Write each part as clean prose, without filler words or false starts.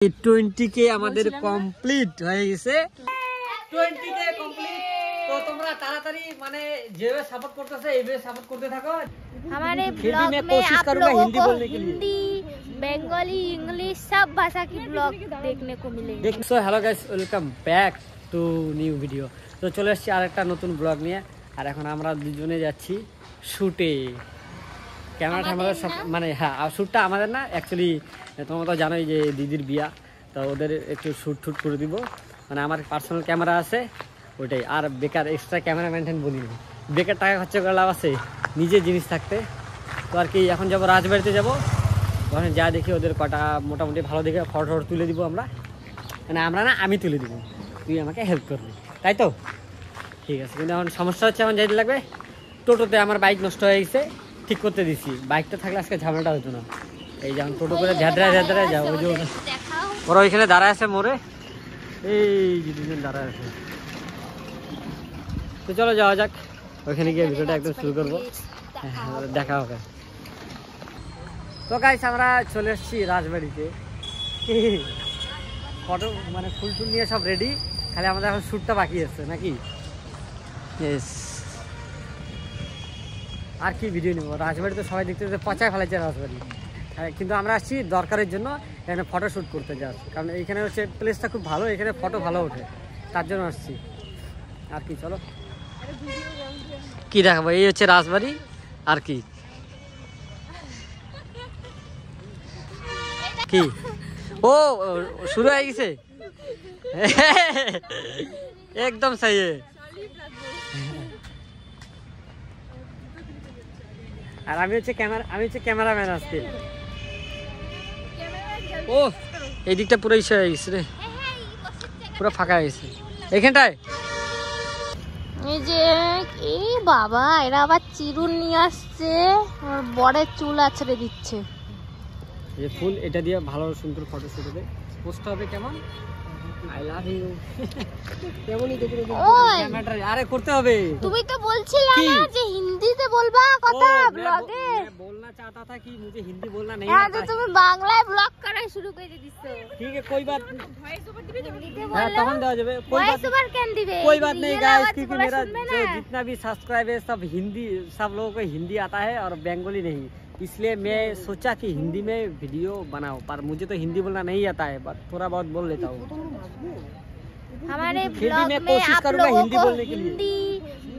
20K আমাদের complete হয়ে গেছে। 20K complete. তো তোমরা তাড়াতাড়ি মানে যেভাবে সাপোর্ট করতেছে এইভাবে সাপোর্ট করতে থাকো। हमारे ब्लॉग में आप लोगों को हिंदी, बंगाली, इंग्लिश सब भाषा की ब्लॉग देखने को मिलेंगे। দেখছো hello guys, welcome back to new video. তো চলে আসছি আরেকটা নতুন ব্লগ নিয়ে। আর এখন আমরা দুজনে যাচ্ছি শুটে। ক্যামেরা আমাদের সব মানে হ্যাঁ, শ্যুটটা আমাদের না, অ্যাকচুয়ালি তোমরা তো জানোই যে দিদির বিয়া, তো ওদের একটু শ্যুট করে দিব। মানে আমার পার্সোনাল ক্যামেরা আছে ওইটাই, আর বেকার এক্সট্রা ক্যামেরা মেনটেন বলি না, বেকার টাকা খরচা করে লাভ আছে নিজের জিনিস থাকতে। তো আর কি এখন যাবো রাজবাড়িতে যাবো, ওখানে যা দেখি ওদের কটা মোটামুটি ভালো দেখে ফটো তুলে দিব আমরা, মানে আমরা না আমি তুলে দিব, তুই আমাকে হেল্প করবি, তাই তো? ঠিক আছে। কিন্তু এখন সমস্যা হচ্ছে, এখন যাইতে লাগবে টোটোতে। আমার বাইক নষ্ট হয়ে গেছে, ঠিক করতে দিচ্ছি। বাইকটা থাকলে আজকে ঝামেলাটা হতো না। এই যেমন টোটো করে ঝাঁদরায় যাও, ওই যে ওরা ওইখানে দাঁড়ায় আছে মোড়ে, এই যে দুজন দাঁড়ায় আছে। তো চলো যাওয়া যাক, ওইখানে গিয়ে ভিডিওটা একদম শুরু করবো, দেখা হবে। তো গাইস আমরা চলে এসেছি রাজবাড়িতে। ফটো মানে ফুল টুল নিয়ে সব রেডি, খালি আমাদের এখন শ্যুটটা বাকি আছে নাকি। আর কি ভিডিও নেবো, রাজবাড়ি তো সবাই দেখতে পচায় ফেলাইছে রাজবাড়ি, কিন্তু আমরা আসছি দরকারের জন্য এখানে ফটো শ্যুট করতে যাচ্ছি, কারণ এইখানে হচ্ছে প্লেসটা খুব ভালো, এখানে ফটো ভালো ওঠে, তার জন্য আসছি। আর কি চলো কি দেখাবো, এই হচ্ছে রাজবাড়ি। আর কি কি ও শুরু হয়ে গেছে একদম সাই। আর আমি হচ্ছে ক্যামেরাম্যান আজকে। ও এই দিকটা পুরো ইসে হয়ে গেছে রে, পুরো ফাঁকা হয়ে গেছে এখানটায়। এই যে এই বাবা, এরা আবার চিরুন নিয়ে আসছে, আর বড়ের চুল আছড়ে দিচ্ছে। এই ফুল এটা দিয়ে ভালো সুন্দর ফটো শুট হবে, পোস্ট হবে কেমন, আই লাভ ইউ কেমনই দেখো। ক্যামেরাটা আরে করতে হবে। তুমি তো বলছিলে না যে হিন্দিতে বলবা কথা ব্লগে। मैं बोलना चाहता था कि मुझे हिंदी बोलना नहीं आता है। তুমি বাংলায় ব্লগ করা শুরু করে দিছো। ठीक है कोई बात, ভয়েস ওভার দিবে তো হিন্দিতে हां বলো। तখন দেওয়া যাবে, कोई बात, ভয়েস ওভার কেন দিবে? कोई बात नहीं गाइस, क्योंकि मेरा जो जितना भी सब्सक्राइब है सब हिंदी, सब लोगों को हिंदी आता है और बंगाली नहीं, इसलिए मैं सोचा कि हिंदी में वीडियो बनाओ, पर मुझे तो हिंदी बोलना नहीं आता है, बस थोड़ा बहुत बोल लेता हूँ। हमारे ब्लॉग में आप लोगों को हिंदी,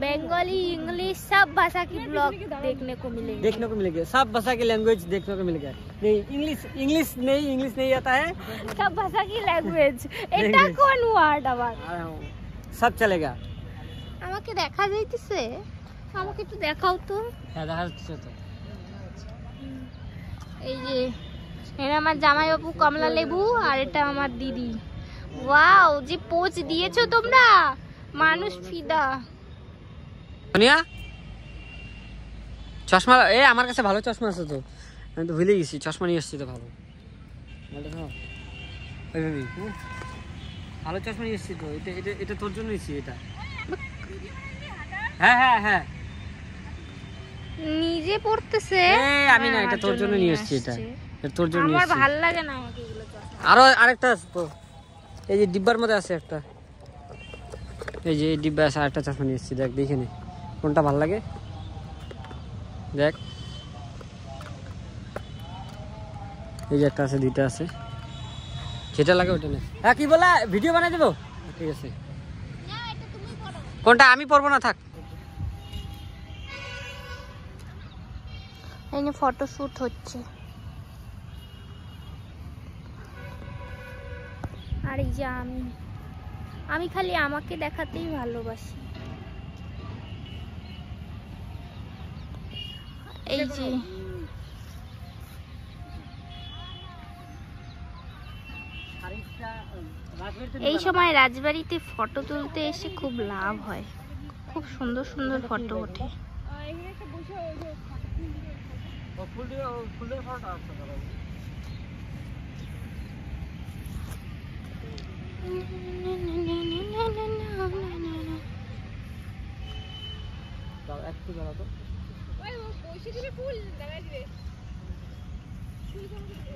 बंगाली, इंग्लिश सब भाषा की ब्लॉग देखने को मिलेंगे। सब भाषा की लैंग्वेज देखने को मिलेगा। नहीं इंग्लिश नहीं आता है, सब भाषा की लैंग्वेज। এটা কোন ওয়ার্ড আবার? सब चलेगा। আমাকে দেখা যাইতেছে, আমাকে একটু দেখাও তো। হ্যাঁ দেখা যাচ্ছে তো। এই যে এরা আমার জামাইবাবু কমলা লেবু, আর এটা আমার দিদি। ওয়াও, যে পোজ দিয়েছো তোমরা, মানুষ ফিদা। সোনিয়া চশমা, আমার কাছে ভালো চশমা আছে তো, আমি তো ভুলে গেছি, চশমা নিয়ে এসেছি তো ভালো ভালো চশমা নিয়ে এসেছি তো, এটা তোর জন্য এসেছি এটা। হ্যাঁ নিজে পড়তেছে, আমি না, এটা তোর জন্য নিয়ে এসেছি, এটা তোর জন্য আমার ভালো লাগে না আমাকে এগুলো চশমা। আরো আরেকটা আছে তো, এই যে ডিব্বার মধ্যে আছে একটা, এই যে ডিব্বা আছে আরেকটা চশমা নিয়ে এসেছি, দেখ দেখে নে কোনটা ভালো লাগে, দেখ এই যে একটা আছে, দুইটা আছে, যেটা লাগে ওটা নে। হ্যাঁ কি বলা, ভিডিও বানাই দেবো, ঠিক আছে। কোনটা আমি পড়বো না, থাক। এই যে ফটো শুট হচ্ছে, আর এই যে আমি খালি আমাকে দেখাতেই ভালোবাসি। এই যে এই সময় রাজবাড়িতে ফটো তুলতে এসে খুব লাভ হয়, খুব সুন্দর সুন্দর ফটো ওঠে।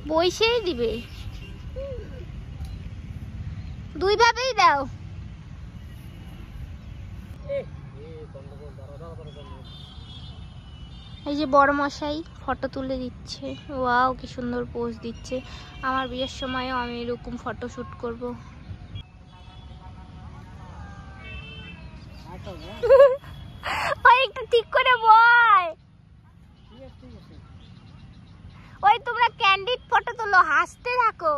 বইসেই দিবে। দুই ভাবেই দাও। এই যে বড় মশাই ফটো তুলে দিচ্ছে, ওয়াও কি সুন্দর পোজ দিচ্ছে। আমার বিয়ের সময়ও আমি এরকম ফটো শুট করব। ওই একটু ঠিক করে বল। ওই তোমরা ক্যান্ডিড ফটো তোলো, হাসতে থাকো।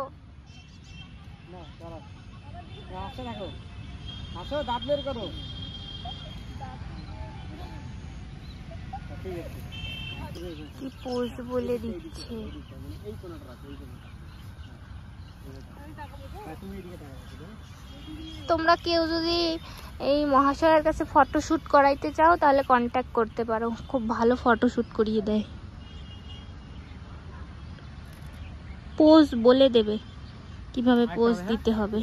দাঁত বের করো। কি পোজ বলে দিচ্ছে। তোমরা কেউ যদি এই মহাশয়ের কাছে ফটো শুট করাইতে চাও তাহলে কন্ট্যাক্ট করতে পারো, খুব ভালো ফটো শুট করিয়ে দেয়। পোজ বলে দেবে কিভাবে পোজ দিতে হবে।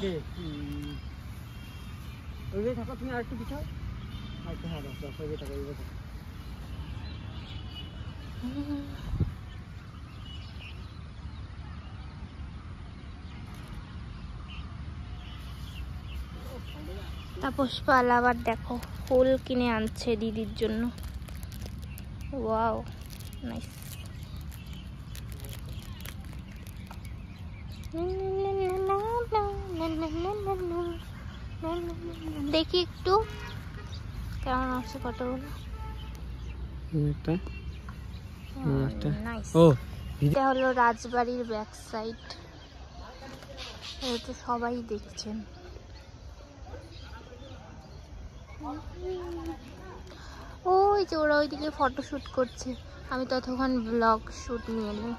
তাপস পাল আবার দেখো ফুল কিনে আনছে দিদির জন্য। Wow nice. দেখি একটু কেমন আছে ফটোগুলো। এটা হলো রাজবাড়ির ব্যাক সাইড, এটা সবাই দেখছেন। ওই যে ওরা ওইদিকে ফটো শুট করছে, আমি ততক্ষণ ব্লগ শুট নিয়ে নিই।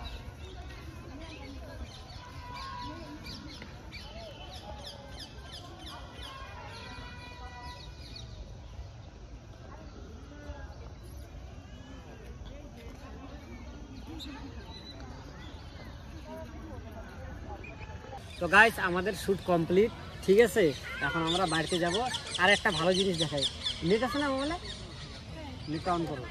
তো গাইস আমাদের শুট কমপ্লিট, ঠিক আছে। এখন আমরা বাড়িতে যাব। আর একটা ভালো জিনিস দেখাই, নেট আছে না মোবাইলে, নেটটা অন করো।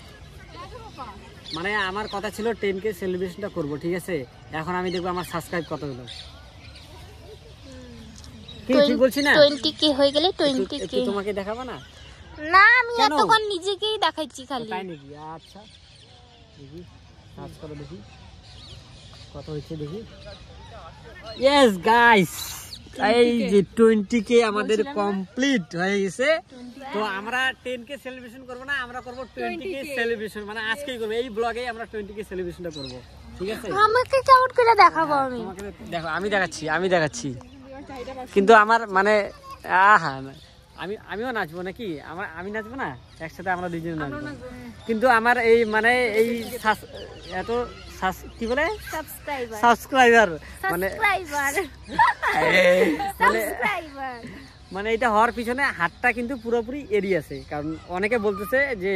মানে আমার কথা ছিল 10K সেলিব্রেশনটা করব, ঠিক আছে। এখন আমি দেখবো আমার সাবস্ক্রাইব কত হলো। কি ঠিক বলছি না? 20K হয়ে গেলে 20K তোমাকে দেখাবো না? না আমি এতক্ষণ নিজেকেই দেখাইছি খালি। তাই নাকি? আচ্ছা দেখি, সার্চ করো দেখি কত হয়েছে দেখি। ইয়েস গাইস, এই যে 20K আমাদের কমপ্লিট হয়ে গেছে। তো আমরা 10K সেলিব্রেশন করব না, আমরা করব 20K সেলিব্রেশন, মানে আজকেই করব, এই ব্লগে আমরা 20K সেলিব্রেশনটা করব, ঠিক আছে। আমাকে কেমন করে দেখাবো আমি? তোমাকে দেখো, আমি দেখাচ্ছি কিন্তু আমার মানে আহা, আমিও নাচবো নাকি? আমি নাচবো না, একসাথে আমরা দুইজন নাচবো। কিন্তু আমার এই মানে এই এত কি বলে সাবস্ক্রাইবার মানে এটা হওয়ার পিছনে হাতটা কিন্তু পুরোপুরি এড়িয়ে আছে। কারণ অনেকে বলতেছে যে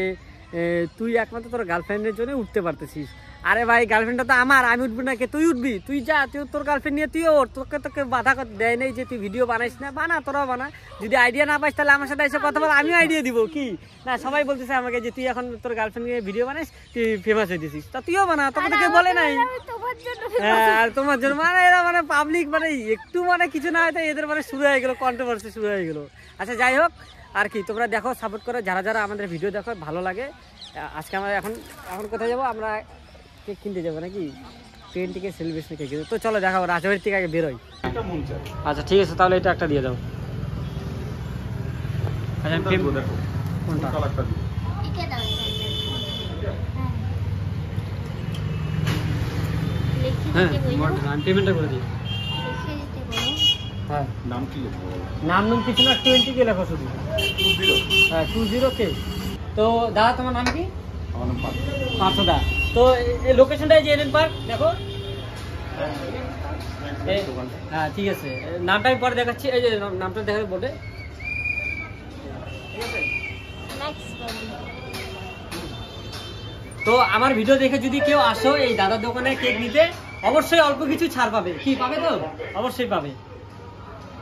তুই একমাত্র তোর গার্লফ্রেন্ডের জন্য উঠতে পারতেছিস। আরে ভাই, গার্লফ্রেন্ডটা তো আমার, আমি উঠবি না কে? তুই উঠবি, তুই যা, তুই তোর গার্লফ্রেন্ড নিয়ে তুই ওর, তোকে বাধা দেয় নেই যে তুই ভিডিও বানাইস না, বানা, তোরাও বানা। যদি আইডিয়া না পাইস তাহলে আমার সাথে এসে কথা বল, আমিও আইডিয়া দিব। কি না, সবাই বলতেছে আমাকে যে তুই এখন তোর গার্লফ্রেন্ড নিয়ে ভিডিও বানাইস, তুই ফেমাস হইতেছিস, তা তুইও বানা, তোকে তো কেউ বলে নাই। হ্যাঁ, আর তোমার জন্য মানে এরা মানে পাবলিক মানে একটু মানে কিছু না হয় এদের মানে শুরু হয়ে গেল, কন্ট্রোভার্সি শুরু হয়ে গেল। আচ্ছা যাই হোক, আর কি তোমরা দেখো, সাপোর্ট করো, যারা যারা আমাদের ভিডিও দেখো ভালো লাগে। আজকে আমরা এখন কোথায় যাবো? আমরা কেক কিনতে যাবো নাকি? 20K celebration cake. তো চলো দেখাবো, রাজবাড়ির থেকে আগে বেরোই। আচ্ছা ঠিক আছে, তাহলে এটা একটা দিয়ে দাও। আচ্ছা কোনটা? হ্যাঁ, আমি পেমেন্টটা করে দিই। হ্যাঁ, নাম কি? নাম কিছু না, 20K লেখো শুধু। হ্যাঁ, 20K। তো দাদা তোমার নাম কি? আমার নাম পার্থ দা। তো এই লোকেশনটা যে এনএন পার্ক দেখো। হ্যাঁ ঠিক আছে, নামটা আমি পরে দেখাচ্ছি। এই যে নামটা দেখাবে বোর্ডে, ঠিক আছে। তো আমার ভিডিও দেখে যদি কেউ আসো এই দাদার দোকানে কেক নিতে, অবশ্যই অল্প কিছু ছাড় পাবে। কি পাবে? তো অবশ্যই পাবে।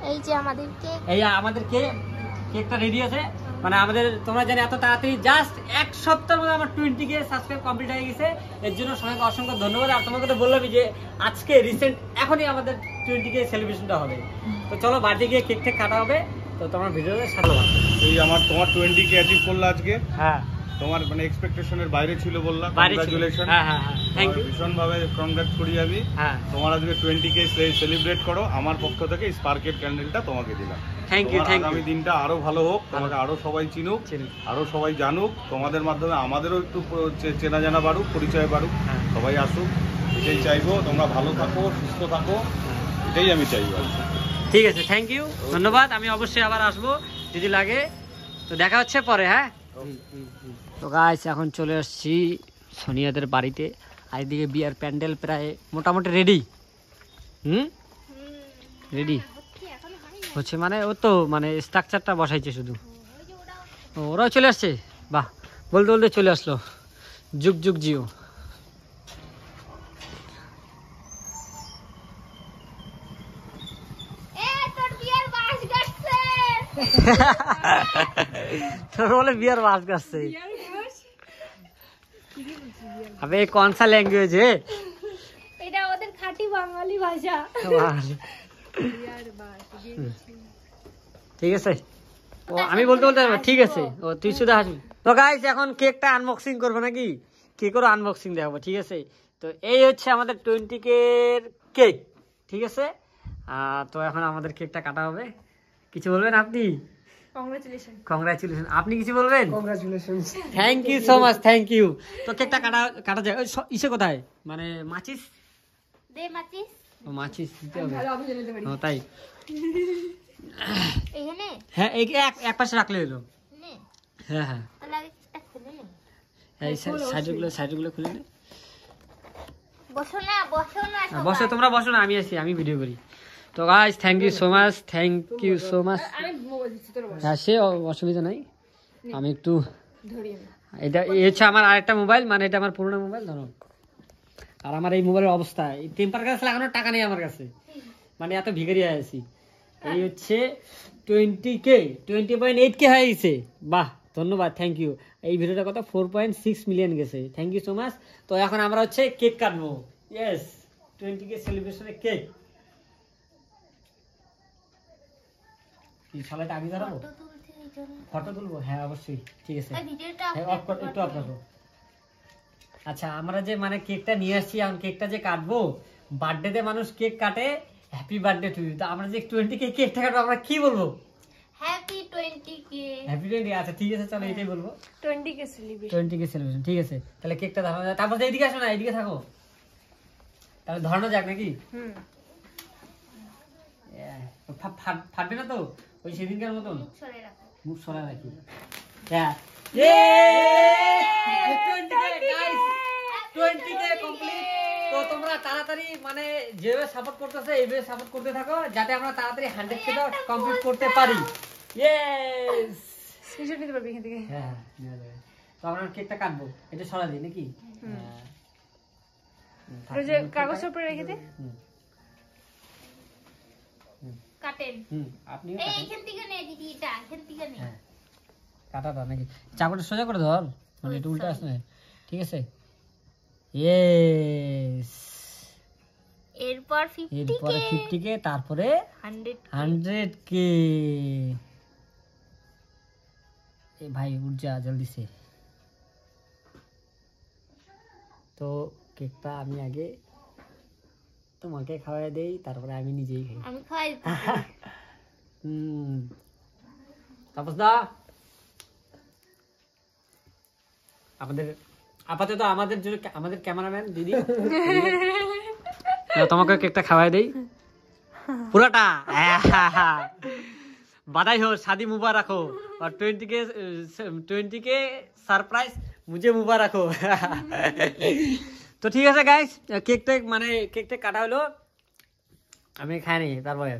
এই যে আমাদের কেক, এই আমাদের কেকটা রেডি আছে। মানে আমাদের তোমরা জানি এত তাড়াতাড়ি জাস্ট এক সপ্তাহের মধ্যে আমার 20K সাবস্ক্রাইব কমপ্লিট হয়ে গেছে। এর জন্য সবাইকে অসংখ্য ধন্যবাদ। আর তোমাকে তো বললামই যে আজকে রিসেন্ট এখনই আমাদের 20K সেলিব্রেশনটা হবে। তো চলো বাড়িতে গিয়ে কেক টেক কাটা হবে। তো তোমার ভিডিওতে সাথে এই তোমার 20K অ্যাচিভ করলো আজকে। হ্যাঁ, তোমার মানে এক্সপেকটেশনের বাইরে ছিল বললাম। বাইরে ছিল। কংগ্রাচুলেশন। হ্যাঁ হ্যাঁ হ্যাঁ, থ্যাংক ইউ। ভীষণ ভাবে কংগ্রাট করি আমি। হ্যাঁ, তোমার আজকে 20K সেলিব্রেট করো, আমার পক্ষ থেকে স্পার্কের ক্যান্ডেলটা তোমাকে দিলাম। Thank you, thank you. আগামী দিনটা আরো ভালো হোক, তোমাকে আরো সবাই চিনুক, আরো সবাই জানুক, তোমাদের মাধ্যমে আমাদেরও একটু চেনা জানা বাড়ুক, পরিচয় বাড়ুক, সবাই আসুক, এটাই চাইবো। তোমরা ভালো থাকো, সুস্থ থাকো, এটাই আমি চাইবো। ঠিক আছে, থ্যাংক ইউ, ধন্যবাদ। আমি অবশ্যই আবার আসবো যদি লাগে। তো দেখা হচ্ছে পরে। হ্যাঁ, তো গাইস এখন চলে আসছি সোনিয়াদের বাড়িতে। আর এদিকে বিয়ার প্যান্ডেল প্রায় মোটামুটি রেডি। রেডি হচ্ছে, মানে ও তো মানে স্ট্রাকচারটা বসাইছে শুধু। ওরাও চলে আসছে, বাহ, বলতে বলতে চলে আসলো। যুগ যুগ জিও। তোর বলে বিয়ার বাস করছে। अबे कौन सा लैंग्वेज है? এটা ওদের খাঁটি বাঙালি ভাষা। ঠিক আছে, ও আমি বলতে বলতে ঠিক আছে, ও তুই শুধু হাসবি। তো গাইস এখন কেকটা আনবক্সিং করবো নাকি? কেকেরও আনবক্সিং দেখাবো, ঠিক আছে? তো এই হচ্ছে আমাদের 20K এর কেক, ঠিক আছে? তো এখন আমাদের কেকটা কাটা হবে। কিছু বলবেন আপনি? কংগ্রাচুলেশন। আপনি কিছু বলবেন? Congratulation. Thank you so much, thank you. তো কেকটা কাটা যায়। ইসে কোথায়, মানে মাচিস দে মাচিস। ও মাচিস দিতে হবে। ও তাই। এখানে হ্যাঁ, এক পাশে রাখলে হলো। হ্যাঁ হ্যাঁ, তাহলে এটা খুলে নে। এই সাইডগুলো খুলে নে। বসো না বসো, তোমরা বসো না, আমি আসি, আমি ভিডিও করি। তো guys thank you so much, thank you so much. হ্যাঁ, সে অসুবিধা নাই, আমি একটু এটা এই হচ্ছে আমার আরেকটা মোবাইল, মানে এটা আমার পুরোনো মোবাইল ধরো। আর আমার এই মোবাইলের অবস্থা, এই টেম্পার গ্লাস লাগানোর টাকা নেই আমার কাছে, মানে এত ভিখারি হয়ে আছি। এই হচ্ছে 20K 20.8K হয়ে গেছে। বাহ, ধন্যবাদ, থ্যাংক ইউ। এই ভিডিওটা কত 4.6 মিলিয়ন গেছে, থ্যাংক ইউ সো মাচ। তো এখন আমরা হচ্ছে কেক কাটবো। ইয়েস, 20K সেলিব্রেশনের কেক। কি সবাইটা আগে দাঁড়াবো, ফটো তুলবো? হ্যাঁ অবশ্যই, ঠিক আছে। একটু অফ রাখো। আচ্ছা, আমরা যে মানে কেকটা নিয়ে আসছি, এখন কেকটা যে কাটবো, বার্থডেতে মানুষ কেক কাটে, হ্যাপি বার্থডে টু ইউ। তো আমরা যে 20K কেকটা কাটবো, আমরা কি বলবো? Happy 20K। হ্যাপি 20। আচ্ছা ঠিক আছে, চলো এটাই বলবো, 20K সেলিব্রেশন। 20K সেলিব্রেশন, ঠিক আছে। তাহলে কেকটা ধরানো যায়, তারপর এদিকে আসো না, এদিকে থাকো, তাহলে ধরানো যাক নাকি? ফাটবে না তো ওই সেদিনকার মতন? মুখ সরা রাখি। হ্যাঁ, 20K কমপ্লিট। তো তোমরা তাড়াতাড়ি মানে যেভাবে সাপোর্ট করতেছে এইভাবে সাপোর্ট করতে থাকো, যাতে আমরা তাড়াতাড়ি 100K কমপ্লিট করতে পারি। ইয়েস, স্ক্রিনশট নিতে পারবি এখান থেকে। হ্যাঁ, নিয়ে যাবে। তো আমরা কেকটা কাটবো, এটা সরা দিই নাকি? হ্যাঁ, যে কাগজের উপরে রেখে দে। কাটেন। আপনি এইখান থেকে নে দিদি, এটা এখান থেকে নে। হ্যাঁ, কাটাটা নাকি? চাকুটা সোজা করে ধর, মানে এটা উল্টা আসছে, ঠিক আছে? ইয়েস। এরপর 50K, তারপরে 100K। এ ভাই উঠ যা জলদি সে। তো কেকটা আমি আগে তোমাকে খাওয়াই দেই, তারপরে আমি নিজেই খাই। আমি খাই। তাপস দা, আমাদের আপাতত আমাদের জন্য আমাদের ক্যামেরাম্যান দিদি, তোমাকে কেকটা খাওয়াই দেই পুরাটা। বাধাই हो, शादी मुबारक हो, और 20K सरप्राइज मुझे मुबारक हो। তো ঠিক আছে গাইস, কেকটা মানে কেকটা কাটা হলো, আমি খাই নি তারপরে,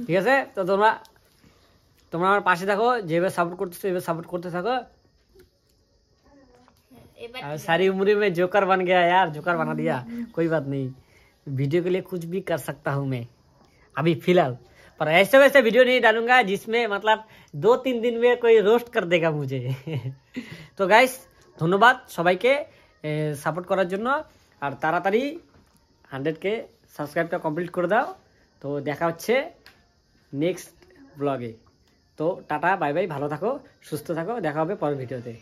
ঠিক আছে? তো তোমরা আমার পাশে থাকো, যেভাবে সাপোর্ট করতেছো এভাবে সাপোর্ট করতে থাকো। सारी उम्र में जोकर बन गया यार, जोकर बना दिया, कोई बात नहीं, वीडियो के लिए कुछ भी कर सकता हूँ मैं अभी फिलहाल, पर ऐसे वैसे वीडियो नहीं डालूंगा जिसमें मतलब 2-3 दिन में कोई रोस्ट कर देगा मुझे। तो गाइस ধন্যবাদ সবাইকে সাপোর্ট করার জন্য, আর তাড়াতাড়ি 100K সাবস্ক্রাইবটা কমপ্লিট করে দাও। তো তো দেখা হচ্ছে নেক্সট ব্লগে। তো টাটা, বাই বাই, ভালো থাকো, সুস্থ থাকো, দেখা হবে পরের ভিডিওতে।